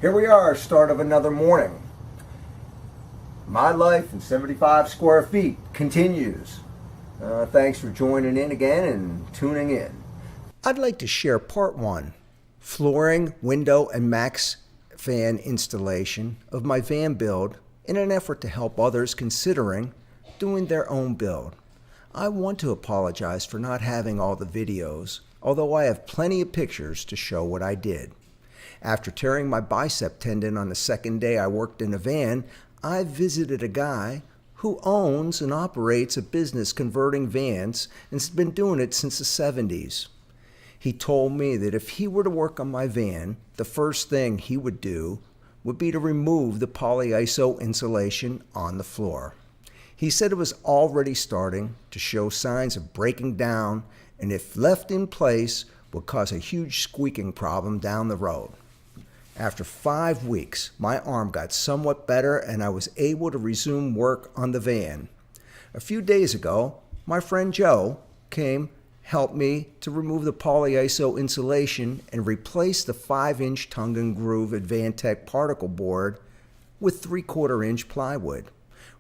Here we are, start of another morning. My life in 75 square feet continues. Thanks for joining in again and tuning in. I'd like to share part one, flooring, window, and Maxx fan installation of my van build in an effort to help others considering doing their own build. I want to apologize for not having all the videos, although I have plenty of pictures to show what I did. After tearing my bicep tendon on the second day I worked in a van, I visited a guy who owns and operates a business converting vans and has been doing it since the 70s. He told me that if he were to work on my van, the first thing he would do would be to remove the polyiso insulation on the floor. He said it was already starting to show signs of breaking down and if left in place would cause a huge squeaking problem down the road. After 5 weeks, my arm got somewhat better and I was able to resume work on the van. A few days ago, my friend Joe helped me to remove the polyiso insulation and replace the 5-inch tongue and groove Advantech particle board with 3/4-inch plywood.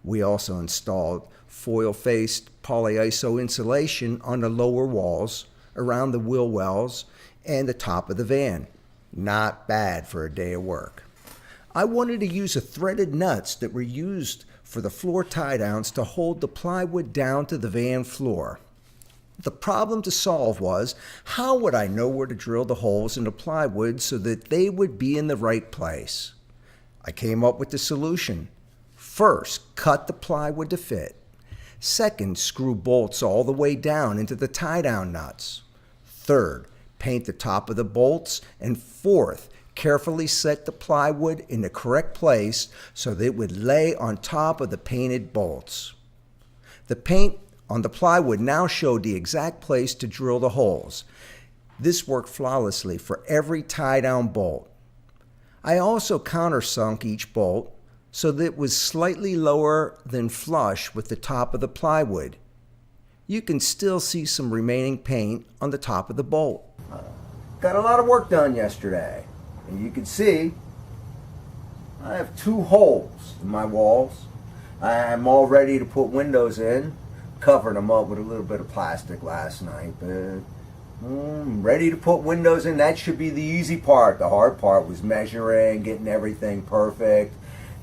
We also installed foil-faced polyiso insulation on the lower walls, around the wheel wells, and the top of the van. Not bad for a day of work. I wanted to use the threaded nuts that were used for the floor tie-downs to hold the plywood down to the van floor. The problem to solve was, how would I know where to drill the holes in the plywood so that they would be in the right place? I came up with the solution. First, cut the plywood to fit. Second, screw bolts all the way down into the tie-down nuts. Third, paint the top of the bolts, and fourth, carefully set the plywood in the correct place so that it would lay on top of the painted bolts. The paint on the plywood now showed the exact place to drill the holes. This worked flawlessly for every tie-down bolt. I also countersunk each bolt so that it was slightly lower than flush with the top of the plywood. You can still see some remaining paint on the top of the bolt. Got a lot of work done yesterday, and you can see I have 2 holes in my walls. I'm all ready to put windows in. Covered them up with a little bit of plastic last night, but I'm ready to put windows in. That should be the easy part. The hard part was measuring, getting everything perfect,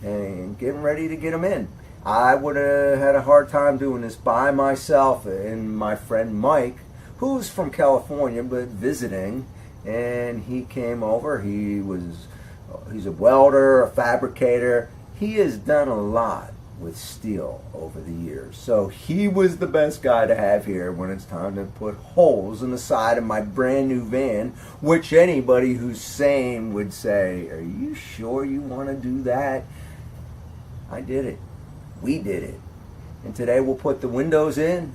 and getting ready to get them in. I would have had a hard time doing this by myself, and my friend Mike, who's from California but visiting, and he came over. He's a welder, a fabricator. He has done a lot with steel over the years, so he was the best guy to have here when it's time to put holes in the side of my brand new van, which anybody who's sane would say, are you sure you want to do that? I did it. We did it. And today we'll put the windows in,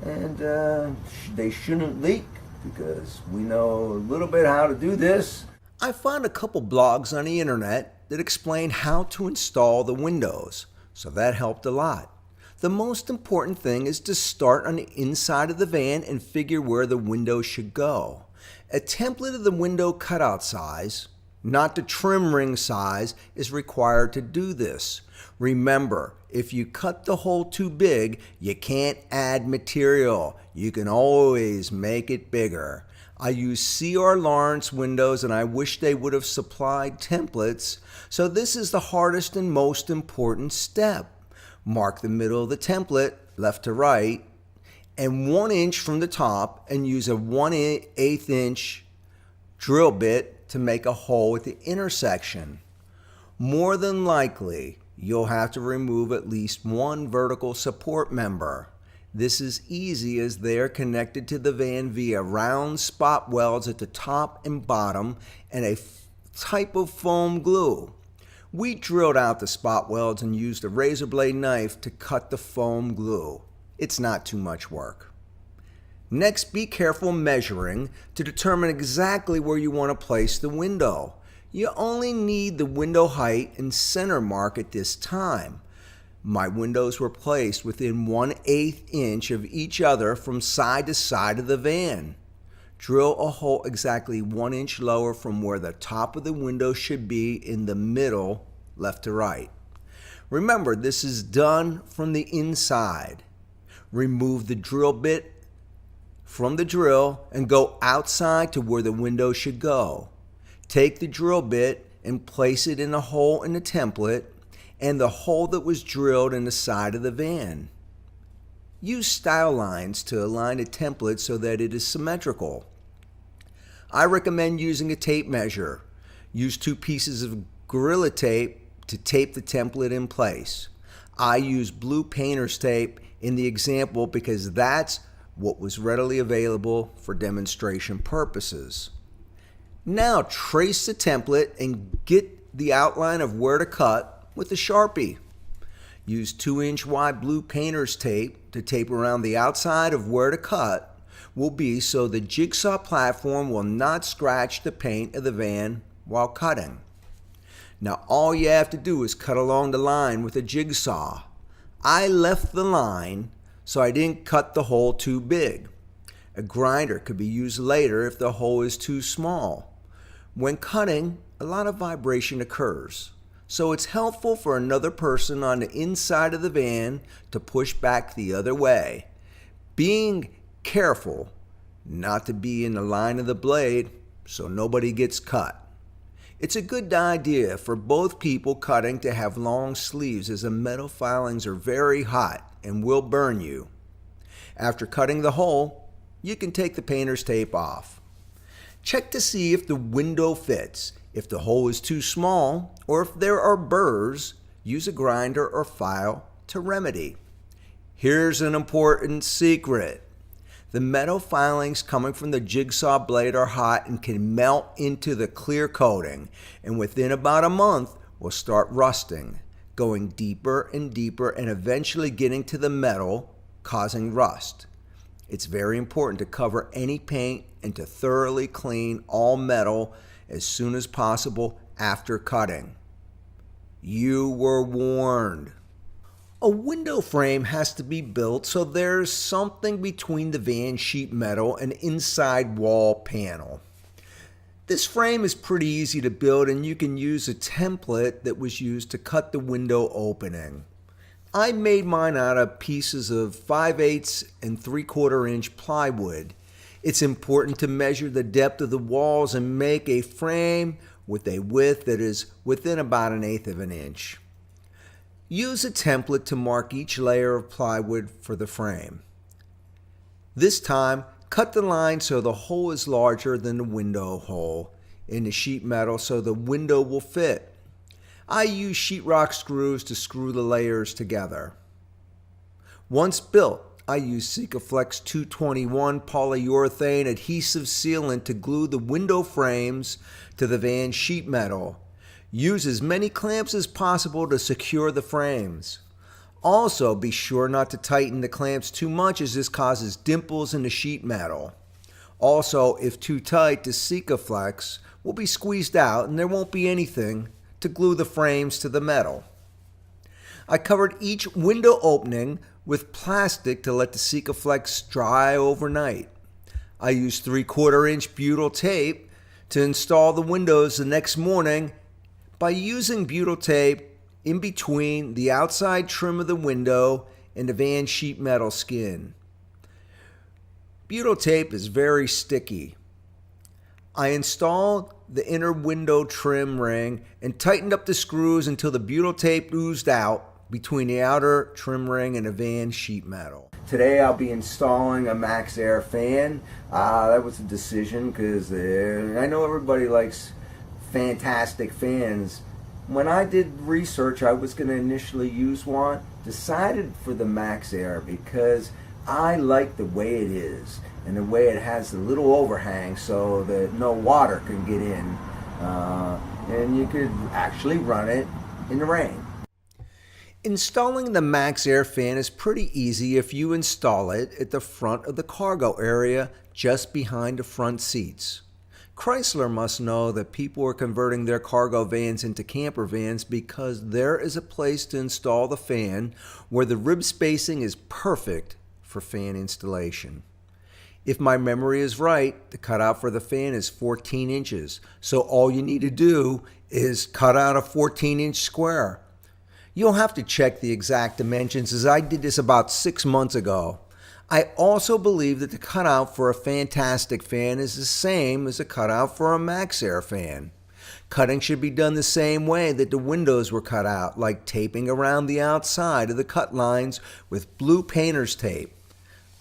and they shouldn't leak because we know a little bit how to do this. I found a couple blogs on the internet that explain how to install the windows, so that helped a lot. The most important thing is to start on the inside of the van and figure where the window should go. A template of the window cutout size, not the trim ring size, is required to do this. Remember, if you cut the hole too big, you can't add material. You can always make it bigger. I use C.R. Lawrence windows and I wish they would have supplied templates, so this is the hardest and most important step. Mark the middle of the template, left to right, and 1 inch from the top, and use a 1/8 inch drill bit to make a hole at the intersection. More than likely, you'll have to remove at least 1 vertical support member. This is easy as they are connected to the van via round spot welds at the top and bottom and a type of foam glue. We drilled out the spot welds and used a razor blade knife to cut the foam glue. It's not too much work. Next, be careful measuring to determine exactly where you want to place the window. You only need the window height and center mark at this time. My windows were placed within 1/8 inch of each other from side to side of the van. drill a hole exactly 1 inch lower from where the top of the window should be in the middle, left to right. Remember, this is done from the inside. Remove the drill bit from the drill and go outside to where the window should go. Take the drill bit and place it in a hole in the template and the hole that was drilled in the side of the van. Use style lines to align the template so that it is symmetrical. I recommend using a tape measure. Use 2 pieces of Gorilla Tape to tape the template in place. I use blue painter's tape in the example because that's what was readily available for demonstration purposes. Now trace the template and get the outline of where to cut with a Sharpie. Use 2-inch wide blue painter's tape to tape around the outside of where to cut will be so the jigsaw platform will not scratch the paint of the van while cutting. Now all you have to do is cut along the line with a jigsaw. I left the line so I didn't cut the hole too big. A grinder could be used later if the hole is too small. When cutting, a lot of vibration occurs, so it's helpful for another person on the inside of the van to push back the other way. Being careful not to be in the line of the blade so nobody gets cut. It's a good idea for both people cutting to have long sleeves as the metal filings are very hot and will burn you. After cutting the hole, you can take the painter's tape off. Check to see if the window fits. If the hole is too small or if there are burrs, use a grinder or file to remedy. Here's an important secret. The metal filings coming from the jigsaw blade are hot and can melt into the clear coating, and within about a month will start rusting, going deeper and deeper and eventually getting to the metal, causing rust. It's very important to cover any paint and to thoroughly clean all metal as soon as possible after cutting. You were warned. A window frame has to be built so there's something between the van sheet metal and inside wall panel. This frame is pretty easy to build and you can use a template that was used to cut the window opening. I made mine out of pieces of 5/8 and 3/4 inch plywood. It's important to measure the depth of the walls and make a frame with a width that is within about 1/8 of an inch. Use a template to mark each layer of plywood for the frame. This time, cut the line so the hole is larger than the window hole in the sheet metal so the window will fit. I use sheetrock screws to screw the layers together. Once built, I use SqFt 221 polyurethane adhesive sealant to glue the window frames to the van sheet metal. Use as many clamps as possible to secure the frames. Also, be sure not to tighten the clamps too much as this causes dimples in the sheet metal. Also, if too tight, the SqFlex will be squeezed out and there won't be anything to glue the frames to the metal. I covered each window opening with plastic to let the SqFlex dry overnight. I used 3/4 inch butyl tape to install the windows the next morning by using butyl tape in between the outside trim of the window and the van sheet metal skin. Butyl tape is very sticky. I installed the inner window trim ring and tightened up the screws until the butyl tape oozed out between the outer trim ring and the van sheet metal. Today I'll be installing a Maxx Air Fan. That was a decision because I know everybody likes fantastic fans. When I did research, I was going to initially use one. Decided for the Maxx Air because I like the way it is and the way it has a little overhang so that no water can get in, and you could actually run it in the rain. Installing the Maxx Air Fan is pretty easy if you install it at the front of the cargo area just behind the front seats. Chrysler must know that people are converting their cargo vans into camper vans because there is a place to install the fan where the rib spacing is perfect for fan installation. If my memory is right, the cutout for the fan is 14 inches. So all you need to do is cut out a 14-inch square. You'll have to check the exact dimensions, as I did this about 6 months ago. I also believe that the cutout for a Fantastic fan is the same as the cutout for a Maxx Air fan. Cutting should be done the same way that the windows were cut out, like taping around the outside of the cut lines with blue painter's tape.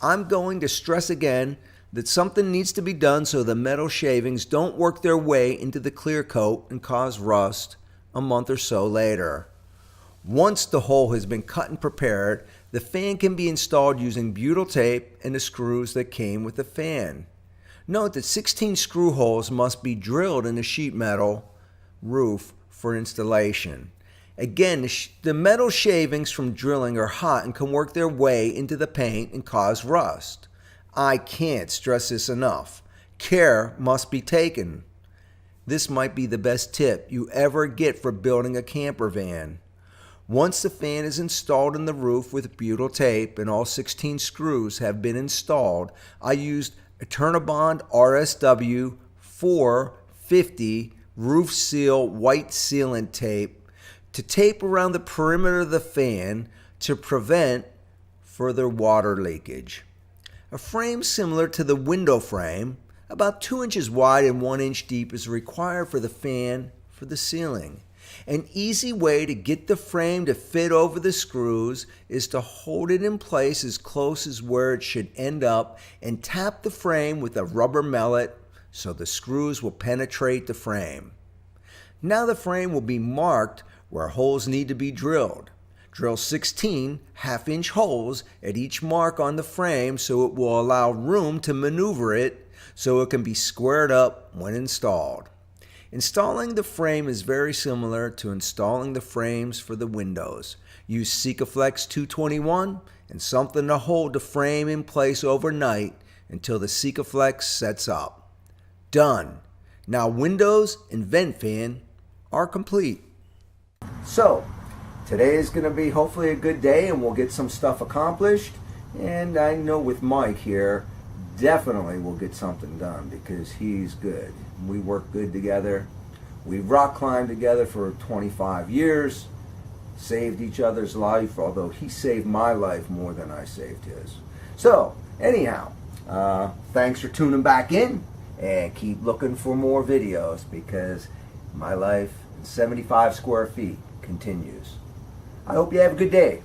I'm going to stress again that something needs to be done so the metal shavings don't work their way into the clear coat and cause rust a month or so later. Once the hole has been cut and prepared, the fan can be installed using butyl tape and the screws that came with the fan. Note that 16 screw holes must be drilled in the sheet metal roof for installation. Again, the metal shavings from drilling are hot and can work their way into the paint and cause rust. I can't stress this enough. Care must be taken. This might be the best tip you ever get for building a camper van. Once the fan is installed in the roof with butyl tape and all 16 screws have been installed, I used Eternabond RSW 450 roof seal white sealant tape to tape around the perimeter of the fan to prevent further water leakage. A frame similar to the window frame, about 2 inches wide and 1 inch deep, is required for the fan for the ceiling. An easy way to get the frame to fit over the screws is to hold it in place as close as where it should end up and tap the frame with a rubber mallet so the screws will penetrate the frame. Now the frame will be marked where holes need to be drilled. Drill 16 half-inch holes at each mark on the frame so it will allow room to maneuver it so it can be squared up when installed. Installing the frame is very similar to installing the frames for the windows. Use SqFt 221 and something to hold the frame in place overnight until the SqFt sets up. Done. Now windows and vent fan are complete. So, today is going to be hopefully a good day and we'll get some stuff accomplished. And I know with Mike here, definitely we'll get something done because he's good. We work good together. We rock climbed together for 25 years, saved each other's life, although he saved my life more than I saved his. So, anyhow, thanks for tuning back in and keep looking for more videos because my life in 75 square feet continues. I hope you have a good day.